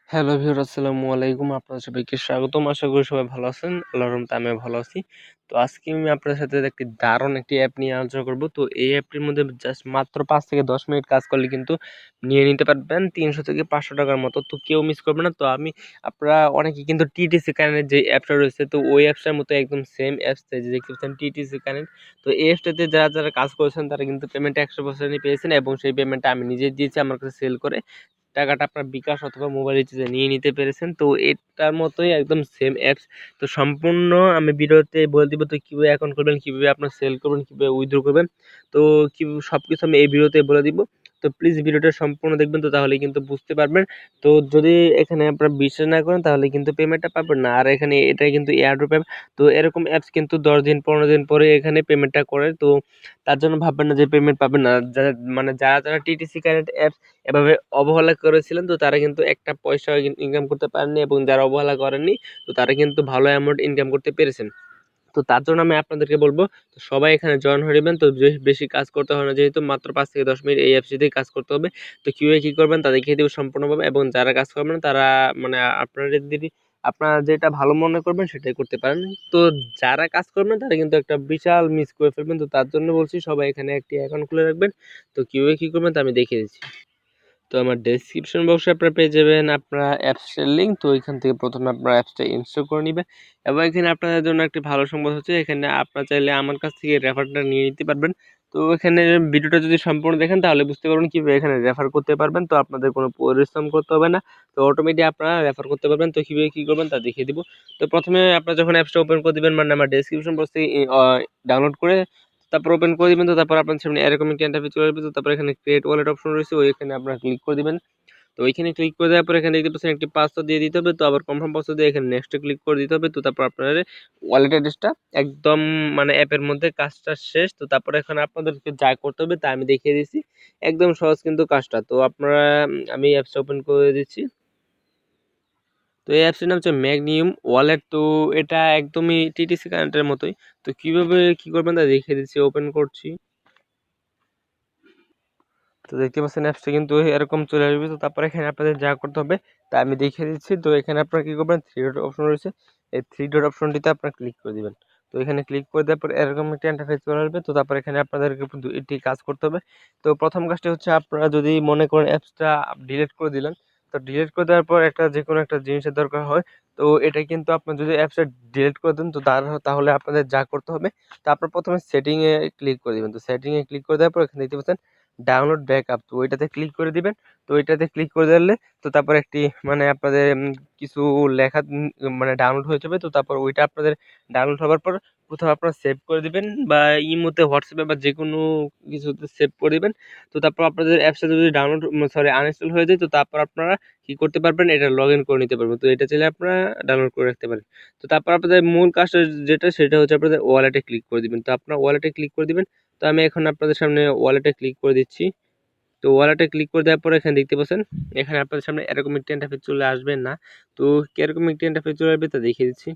Hello viewer আসসালামু আলাইকুম। আপনাদের সবাইকে স্বাগতম। আশা করি সবাই ভালো আছেন। আল্লাহর রহমতে আমিও ভালো আছি। তো আজকে আমি আপনাদের সাথে দারুণ একটি অ্যাপ নিয়ে আলোচনা করব। তো এই অ্যাপটির মধ্যে জাস্ট মাত্র ৫ থেকে ১০ মিনিট কাজ করলে কিন্তু নিয়ে নিতে পারবেন ৩০০ থেকে ৫০০ টাকার মতো। তো কেউ মিস করবে না। তো আপনারা অনেকে কিন্তু টিটিসি কানেক্ট যে অ্যাপটা রয়েছে, তো ওই অ্যাপসটার মতো একদম সেম অ্যাপস যে দেখতে পাচ্ছেন টিটিসি কানেক্ট। তো এই অ্যাপসটাতে যারা কাজ করেছেন তারা কিন্তু পেমেন্ট ১০০% পেয়েছেন এবং সেই পেমেন্টটা আমি নিজে দিয়েছি আমার কাছে সেল করে। টাকাটা আপনার বিকাশ অথবা মোবাইল রিচার্জে নিয়ে নিতে পেরেছেন। তো এটার মতোই একদম সেম অ্যাপস। তো সম্পূর্ণ আমি ভিডিওতে বলে দিব তো কিভাবে অ্যাকাউন্ট করবেন, কিভাবে আপনার সেল করবেন, কিভাবে উইথড্র করবেন। তো সবকিছু আমি এই ভিডিওতে বলে দিব। তো প্লিজ ভিডিওটা সম্পূর্ণ দেখবেন, তো তাহলে কিন্তু বুঝতে পারবেন। তো যদি এখানে আপনারা বিশ্বাস না করেন তাহলে কিন্তু পেমেন্টটা পাবেন না। আর এখানে এটা কিন্তু এয়ারড্রপ অ্যাপ। তো এরকম অ্যাপস কিন্তু ১০ দিন ১৫ দিন পরে এখানে পেমেন্টটা করে। তো তার জন্য ভাববেন না যে পেমেন্ট পাবেন না। যারা টিটিসি কানেক্ট অ্যাপস এভাবে অবহেলা করেছিলেন, তো তারা কিন্তু একটা পয়সা ইনকাম করতে পারেননি, এবং যারা অবহেলা করেননি তো তারা কিন্তু ভালো অ্যামাউন্ট ইনকাম করতে পেরেছেন। তো তার জন্য আমি আপনাদেরকে বলবো, তো সবাই এখানে জয়েন হয়ে নেবেন। তো বেশি কাজ করতে হয় না, যেহেতু মাত্র ৫ থেকে ১০ মিনিট এই অ্যাপসটিতেই কাজ করতে হবে। তো কিভাবে কি করবেন তা দেখিয়ে দেবো সম্পূর্ণভাবে, এবং যারা কাজ করবেন তারা আপনারা যেটা ভালো মনে করবেন সেটাই করতে পারেন। তো যারা কাজ করবেন তারা কিন্তু একটা বিশাল মিস করে ফেলবেন। তো তার জন্য বলছি সবাই এখানে একটি অ্যাকাউন্ট খুলে রাখবেন। তো কিভাবে কি করবেন তা আমি দেখিয়ে দিচ্ছি। তো আমার ডেসক্রিপশন বক্সে আপনারা পেয়ে যাবেন আপনার অ্যাপসের লিঙ্ক। তো এখান থেকে প্রথমে আপনার অ্যাপসটা ইনস্টল করে নেবেন, এবং এখানে আপনাদের জন্য একটি ভালো সংবাদ হচ্ছে, এখানে আপনারা চাইলে আমার কাছ থেকে রেফারটা নিয়ে নিতে পারবেন। তো এখানে ভিডিওটা যদি সম্পূর্ণ দেখেন তাহলে বুঝতে পারবেন কিভাবে এখানে রেফার করতে পারবেন। তো আপনাদের কোনো পরিশ্রম করতে হবে না, তো অটোমেটিক আপনারা রেফার করতে পারবেন। তো কীভাবে কী করবেন তা দেখিয়ে দিব। তো প্রথমে আপনারা যখন অ্যাপসটা ওপেন করে দিবেন, মানে আমার ডেসক্রিপশন বক্স থেকে ডাউনলোড করে তারপর ওপেন করে দিবেন। তো তারপর আপনার সামনে এরকম একটা ইন্টারফেস চলে আসবে। তো তারপর এখানে ক্রিয়েট ওয়ালেট অপশন রয়েছে, ওইখানে আপনারা ক্লিক করে দিবেন। তো ওইখানে ক্লিক করে দেওয়ার পর এখানে দেখতে পাচ্ছেন একটি পাসওয়ার্ড দিয়ে দিতে হবে। তো আবার কনফার্ম পাসওয়ার্ড দিয়ে এখানে নেক্সটে ক্লিক করে দিতে হবে। তো তারপর আপনার ওয়ালেট অ্যাড্রেসটা একদম অ্যাপের মধ্যে কাজটা শেষ। তো তারপরে এখন আপনাদেরকে যা করতে হবে তা আমি দেখিয়ে দিচ্ছি। একদম সহজ কিন্তু কাজটা। তো আপনারা আমি অ্যাপসটা ওপেন করে দিচ্ছি। তো এই অ্যাপসটির নাম হচ্ছে ম্যাগনিয়াম ওয়ালেট। তো এটা একদমই টিটিসি কারেন্টের মতোই। তো কিভাবে কি করবেন তা দেখিয়ে দিচ্ছি। ওপেন করছি। তো দেখতে পাচ্ছেন অ্যাপসটা কিন্তু এরকম চলে আসবে। তো তারপরে এখানে আপনাদের যা করতে হবে তা আমি দেখিয়ে দিচ্ছি। তো এখানে আপনারা কি করবেন, থ্রি ডট অপশন রয়েছে, এই থ্রি ডট অপশনটিতে আপনারা ক্লিক করে দিবেন। তো এখানে ক্লিক করে দেওয়ার পর এরকম একটা ইন্টারফেস চলে আসবে। তো তারপর এখানে আপনাদেরকে দুইটি কাজ করতে হবে। তো প্রথম কাজটি হচ্ছে, আপনারা যদি মনে করেন অ্যাপসটা ডিলিট করে দিলেন, তো ডিলিট করে দেওয়ার পর যে কোনো একটা জিনিসের দরকার হয়। তো এটা কিন্তু আপনার যদি অ্যাপসটা ডিলিট করে দেন, তো তাহলে আপনাদের যা করতে হবে, তো আপনার প্রথমে সেটিংয়ে ক্লিক করে দিবেন। তো সেটিংয়ে ক্লিক করে দেওয়ার পর এখানে দেখতে পাচ্ছেন ডাউনলোড ব্যাকআপ, তো ওইটাতে ক্লিক করে দিবেন। তো ওইটাতে ক্লিক করে দিলে তো তারপর একটি আপনাদের কিছু লেখা ডাউনলোড হয়ে যাবে। তো তারপর ওইটা আপনাদের ডাউনলোড হওয়ার পর কোথাও আপনারা সেভ করে দিবেন, বা ইমোতে, হোয়াটসঅ্যাপে বা যেকোনো কিছুতে সেভ করে দিবেন। তো তারপর আপনাদের অ্যাপসটা যদি আনইনস্টল হয়ে যায়, তো তারপর আপনারা কি করতে পারবেন, এটা লগ ইন করে নিতে পারবেন। তো এটা চাইলে আপনারা ডাউনলোড করে রাখতে পারেন। তো তারপর আপনাদের মূল কাজটা সেটা হচ্ছে আপনাদের ওয়ালেটে ক্লিক করে দিবেন। তো আপনারা ওয়ালেটে ক্লিক করে দিবেন। তো আমি এখন আপনাদের সামনে ওয়ালেটে ক্লিক করে দিচ্ছি। তো ওয়ালেটে ক্লিক করে দেওয়ার পরে এখানে দেখতে পাচ্ছেন, এখানে আপনাদের সামনে এরকম একটি ইন্টারফেস চলে আসবে না। তো কিরকম একটি ইন্টারফেস চলে আসবে তা দেখিয়ে দিচ্ছি।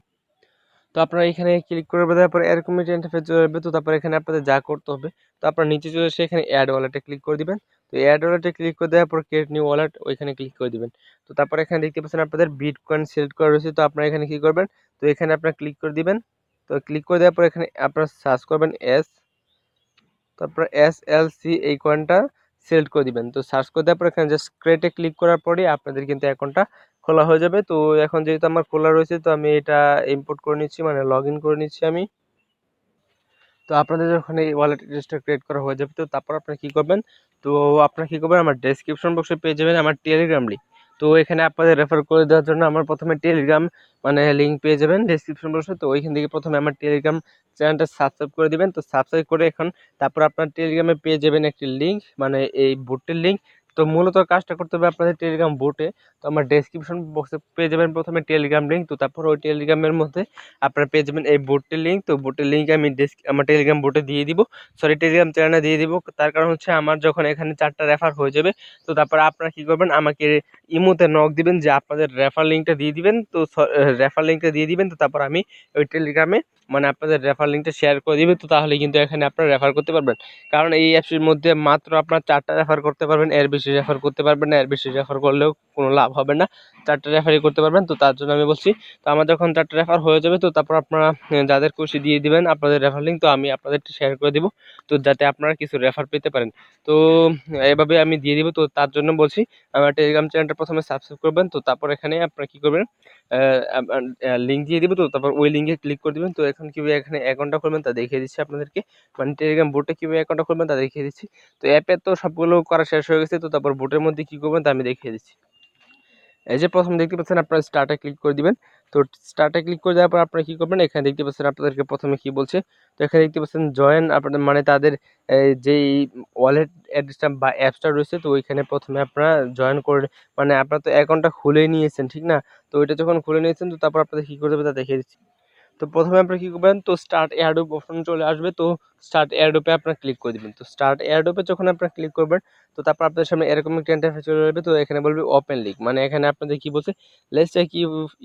তো আপনারা এখানে ক্লিক করে দেওয়ার পরে এরকম একটি ইন্টারফেস চলে আসবে। তো তারপর এখানে আপনাদের যা করতে হবে, তো আপনারা নিচে চলে এসে এখানে অ্যাড ওয়ালেটে ক্লিক করে দিবেন। তো অ্যাড ওয়ালেটে ক্লিক করে দেওয়ার পর ক্রিয়েট নিউ ওয়ালেট ওইখানে ক্লিক করে দিবেন। তো তারপর এখানে দেখতে পাচ্ছেন আপনাদের বিটকয়েন সিলেক্ট করা রয়েছে। তো আপনারা এখানে কি করবেন, তো এখানে আপনারা ক্লিক করে দিবেন। তো ক্লিক করে দেওয়ার পর এখানে আপনারা সার্চ করবেন তারপর SLC এই কয়েনটা সিলেক্ট করে দিবেন। তো সার্চ করে দেওয়ার পর এখানে জাস্ট ক্রিয়েটে ক্লিক করার পরেই আপনাদের কিন্তু অ্যাকাউন্টটা খোলা হয়ে যাবে। তো এখন যেহেতু আমার খোলা রয়েছে, তো আমি এটা ইম্পোর্ট করে নিচ্ছি, লগ ইন করে নিচ্ছি আমি। তো আপনাদের যখন এই ওয়ালেট অ্যাড্রেসটা ক্রিয়েট করা হয়ে যাবে, তো তারপর আপনারা কি করবেন, তো আপনারা কি করবেন, আমার ডেসক্রিপশন বক্সে পেয়ে যাবেন আমার টেলিগ্রাম লিঙ্ক। তো এখানে আপনাদের রেফার করে দেওয়ার জন্য আমার প্রথমে টেলিগ্রাম লিঙ্ক পেয়ে যাবেন ডেসক্রিপশন বক্সে। তো ওইখান থেকে প্রথমে আমার টেলিগ্রাম চ্যানেলটা সাবস্ক্রাইব করে দিবেন। তো সাবস্ক্রাইব করে তারপর আপনার টেলিগ্রামে পেয়ে যাবেন একটি লিঙ্ক, এই বোটের লিঙ্ক। তো মূলত কাজটা করতে হবে আপনাদের টেলিগ্রাম বোটে। তো আমার ডেসক্রিপশন বক্সে পেয়ে যাবেন প্রথমে টেলিগ্রাম লিঙ্ক। তো তারপর ওই টেলিগ্রামের মধ্যে আপনারা পেয়ে যাবেন এই বোটের লিঙ্ক। তো বোটের লিঙ্ক আমি আমার টেলিগ্রাম বোটে দিয়ে দিব, টেলিগ্রাম চ্যানেলে দিয়ে দিব। তার কারণ হচ্ছে, আমার যখন এখানে 4টা রেফার হয়ে যাবে, তো তারপর আপনারা কি করবেন, আমাকে ইমোতে নক দিবেন যে আপনাদের রেফার লিঙ্কটা দিয়ে দিবেন। তো রেফার লিঙ্কটা দিয়ে দিবেন। তো তারপর আমি ওই টেলিগ্রামে আপনাদের রেফার লিঙ্কটা শেয়ার করে দিবেন। তো তাহলে কিন্তু এখানে আপনারা রেফার করতে পারবেন। কারণ এই অ্যাপসের মধ্যে মাত্র আপনার 4টা রেফার করতে পারবেন, এর বেশি বেশি রেফার করতে পারবেন না, এর বেশি রেফার করলেও কোনো লাভ হবে না, 4টা রেফারই করতে পারবেন। তো তার জন্য আমি বলছি, তো আমার যখন 4টা রেফার হয়ে যাবে তো তারপর আপনারা যাদের খুশি দিয়ে দিবেন আপনাদের রেফার লিঙ্ক, তো আমি আপনাদের শেয়ার করে দিব, তো যাতে আপনারা কিছু রেফার পেতে পারেন। তো এভাবে আমি দিয়ে দিব। তো তার জন্য বলছি আমার টেলিগ্রাম চ্যানেলটা প্রথমে সাবস্ক্রাইব করবেন, তো তারপর এখানে আপনারা কি করবেন, লিঙ্ক দিয়ে দিব, তো তারপর ওই লিঙ্কে ক্লিক করে দিবেন। তো এখন কীভাবে এখানে অ্যাকাউন্টটা খুলবেন তা দেখিয়ে দিচ্ছি আপনাদেরকে, মানে টেলিগ্রাম বোটে কীভাবে অ্যাকাউন্টটা খুলবেন তা দেখিয়ে দিচ্ছি। তো অ্যাপে তো সবগুলো করা শেষ হয়ে গেছে, তো তারপর বোটের মধ্যে কী করবেন তা আমি দেখিয়ে দিচ্ছি। এই যে প্রথম দেখতে পাচ্ছেন আপনারা স্টার্টে ক্লিক করে দিবেন। তো স্টার্টে ক্লিক করে দেওয়ার পর আপনারা কী করবেন, এখানে দেখতে পাচ্ছেন আপনাদেরকে প্রথমে কি বলছে, তো এখানে দেখতে পাচ্ছেন জয়েন আপনাদের মানে তাদের যেই ওয়ালেট অ্যাড্রেসটা বা অ্যাপসটা রয়েছে, তো ওইখানে প্রথমে আপনারা জয়েন করে, মানে আপনারা তো অ্যাকাউন্টটা খুলে নিয়েছেন ঠিক না, তো ওইটা যখন খুলে নিয়েছেন তো তারপর আপনাদের কী করতে হবে তা দেখিয়ে দিচ্ছি। তো প্রথমে আপনারা কী করবেন, তো স্টার্ট এয়ারড্রপ অপশন চলে আসবে, তো স্টার্ট এয়ারড্রপে আপনারা ক্লিক করে দেবেন। তো স্টার্ট এয়ারড্রপে যখন আপনারা ক্লিক করবেন তো তারপর আপনাদের সামনে এরকম একটা ইন্টারফেস চলে আসবে। তো এখানে বলবে ওপেন লিঙ্ক, মানে এখানে আপনাদের কি বলছে, let's check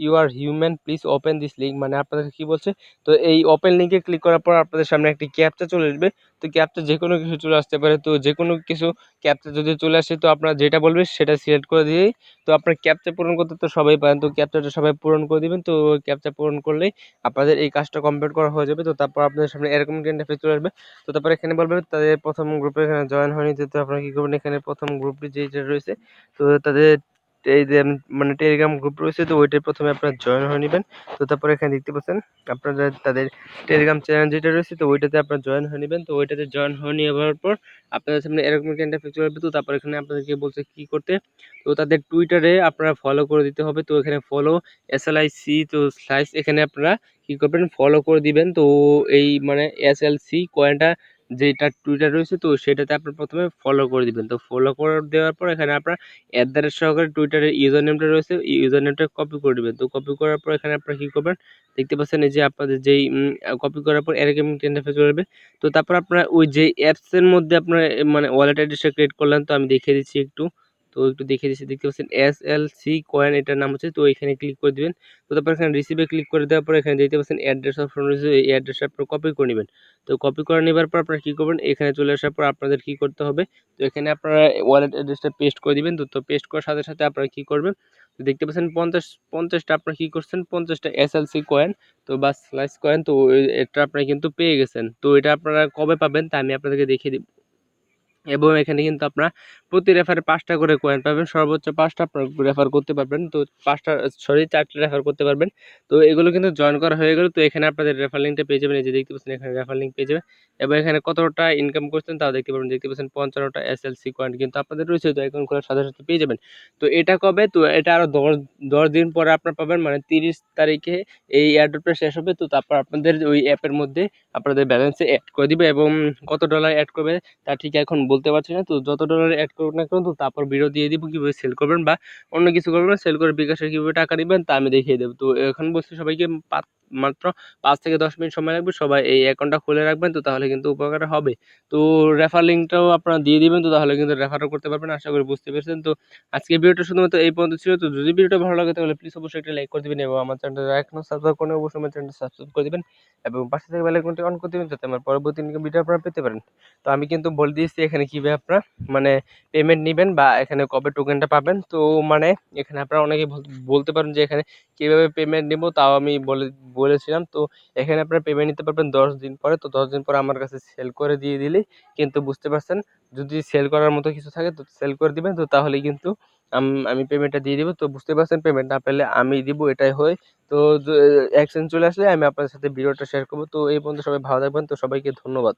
you are human please open this link, মানে আপনাদের কি বলছে, তো এই ওপেন লিঙ্কে ক্লিক করার পর আপনাদের সামনে একটি ক্যাপচা চলে আসবে। তো ক্যাপচা যে কোনো কিছু চলে আসতে পারে, তো যে কোনো কিছু ক্যাপচা যদি চলে আসে তো আপনারা যেটা বলবে সেটা সিলেক্ট করে দিয়েই, তো আপনার ক্যাপচা পূরণ করতে তো সবাই পারেন, তো ক্যাপচাটা সবাই পূরণ করে দিবেন। তো ক্যাপচা পূরণ করলেই আপনাদের এই কাজটা কমপ্লিট করা হয়ে যাবে। তো তারপর আপনাদের সামনে এরকম একটা ইন্টারফেস চলে আসবে। তো তারপর এখানে বলবে তাদের প্রথম গ্রুপে এখানে জয়েন হয়নি, তো আপনারা কি করবেন, এখানে প্রথম গ্রুপটি যেটা রয়েছে তো তাদের এই যে মানে টেলিগ্রাম গ্রুপ রয়েছে, তো ওইটাই প্রথমে আপনারা জয়েন হয়ে নেবেন। তো তারপর এখানে দেখতে পাচ্ছেন আপনারা তাদের টেলিগ্রাম চ্যানেল যেটা রয়েছে তো ওইটাতে আপনারা জয়েন হয়ে নেবেন। তো ওইটাতে জয়েন হয়ে নেওয়ার পর আপনাদের সামনে এরকম একটা ইন্টারফেস চলে আসবে। তো তারপর এখানে আপনাদেরকে বলছে কি করতে, তো তাদের টুইটারে আপনারা ফলো করে দিতে হবে। তো এখানে ফলো SLIC, তো স্লাইস এখানে আপনারা কি করবেন, ফলো করে দিবেন। তো এই মানে SLC কয়েনটা যেটা টুইটার রয়েছে তো সেটাতে আপনার প্রথমে ফলো করে দিবেন। তো ফলো করে দেওয়ার পর এখানে আপনার সহকারে টুইটারের ইউজার নেমটা রয়েছে, ইউজার নেমটা কপি করে দিবেন। তো কপি করার পর এখানে আপনারা কি করবেন, দেখতে পাচ্ছেন এই যে আপনাদের যেই কপি করার পর এরকম ইন্টারফেস চলে আসবে। তো তারপর আপনারা ওই যে অ্যাপসের মধ্যে আপনারা মানে ওয়ালেট অ্যাড্রেসটা ক্রিয়েট করলেন, তো আমি দেখিয়ে দিচ্ছি একটু। তো একটু দেখিয়ে দিচ্ছি, দেখতে পাচ্ছেন SLC কয়েন এটার নাম হচ্ছে, তো এখানে ক্লিক করে দিবেন। তো তারপর এখানে রিসিভে ক্লিক করে দেওয়ার পর এখানে দেখতে পাচ্ছেন অ্যাড্রেস অপশন রয়েছে, এই অ্যাড্রেসটা আপনারা কপি করে নেবেন। তো কপি করে নেবার পর আপনারা কী করবেন, এখানে চলে আসার পর আপনাদের কী করতে হবে, তো এখানে আপনারা ওয়ালেট অ্যাড্রেসটা পেস্ট করে দিবেন। তো পেস্ট করার সাথে সাথে আপনারা কী করবেন, তো দেখতে পাচ্ছেন 50টা আপনারা কী করছেন, 50টা SLC কয়েন তো বা স্লাইস কয়েন, তো এটা আপনারা কিন্তু পেয়ে গেছেন। তো এটা আপনারা কবে পাবেন তা আমি আপনাদেরকে দেখিয়ে দিব। এবং এখানে কিন্তু আপনারা প্রতি রেফারে 5টা করে কয়েন পাবেন, সর্বোচ্চ 5টা আপনারা রেফার করতে পারবেন। তো 4টা রেফার করতে পারবেন। তো এগুলো কিন্তু জয়েন করা হয়ে গেল। তো এখানে আপনাদের রেফার লিঙ্কটা পেয়ে যাবেন, এই যে দেখতে পাচ্ছেন এখানে রেফার লিঙ্ক পেয়ে যাবেন। এবং এখানে কতটা ইনকাম করছেন তাও দেখতে পাবেন, দেখতে পাচ্ছেন 55টা SLC কয়েন কিন্তু আপনাদের রয়েছে, তো অ্যাকাউন্ট খোলার সাথে সাথে পেয়ে যাবেন। তো এটা কবে, তো এটা আরও 10 দিন পরে আপনারা পাবেন, মানে 30 তারিখে এই এয়ারড্রপটা শেষ হবে। তো তারপর আপনাদের ওই অ্যাপের মধ্যে আপনাদের ব্যালেন্সে অ্যাড করে দিবে, এবং কত ডলার অ্যাড করবে তা ঠিক এখন বলতে পারছি না। তো যত ডলার অ্যাড করুন না কেন, তো তারপর ভিডিও দিয়ে দিব কীভাবে সেল করবেন বা অন্য কিছু করবেন, সেল করে বিকাশে কীভাবে টাকা নেবেন তা আমি দেখিয়ে দেবো। তো এখন বলছি সবাইকে মাত্র 5 থেকে 10 মিনিট সময় লাগবে, সবাই এই অ্যাকাউন্টটা খুলে রাখবেন, তো তাহলে কিন্তু উপকার হবে। তো রেফার লিঙ্কটাও আপনারা দিয়ে দিবেন, তো তাহলে কিন্তু রেফারও করতে পারবেন। আশা করি বুঝতে পেরেছেন। তো আজকে ভিডিওটা শুধুমাত্র এই পর্যন্ত ছিল। তো যদি ভিডিওটা ভালো লাগে তাহলে প্লিজ অবশ্যই একটা লাইক করে দিবেন, এবং আমার চ্যানেলটা এখনও সাবস্ক্রাইব করেন অবশ্যই আমার চ্যানেলটা সাবস্ক্রাইব করে দিবেন, এবং পাশে থেকে বেল আইকনটি অন করে দিবেন যাতে আমার পরবর্তী ভিডিও আপনারা পেতে পারেন। তো আমি কিন্তু বলে দিয়েছি এখানে কীভাবে আপনারা মানে পেমেন্ট নেবেন বা এখানে কবে টোকেনটা পাবেন। তো মানে এখানে আপনারা অনেকে বলতে পারেন যে এখানে কীভাবে পেমেন্ট নেব, তাও আমি বলেছিলাম। তো এখানে আপনারা পেমেন্ট নিতে পারবেন 10 দিন পরে। তো 10 দিন পরে আমার কাছে সেল করে দিয়ে দিলেই কিন্তু, বুঝতে পারছেন, যদি সেল করার মতো কিছু থাকে তো সেল করে দিবেন, তো তাহলেই কিন্তু আমি পেমেন্টটা দিয়ে দিব। তো বুঝতে পারছেন, পেমেন্ট না পেলে আমি দিব, এটাই হয়। তো এক্সচেঞ্জ চলে আসলে আমি আপনার সাথে ভিডিওটা শেয়ার করব। তো এই পর্যন্ত সবাই ভালো থাকবেন, তো সবাইকে ধন্যবাদ।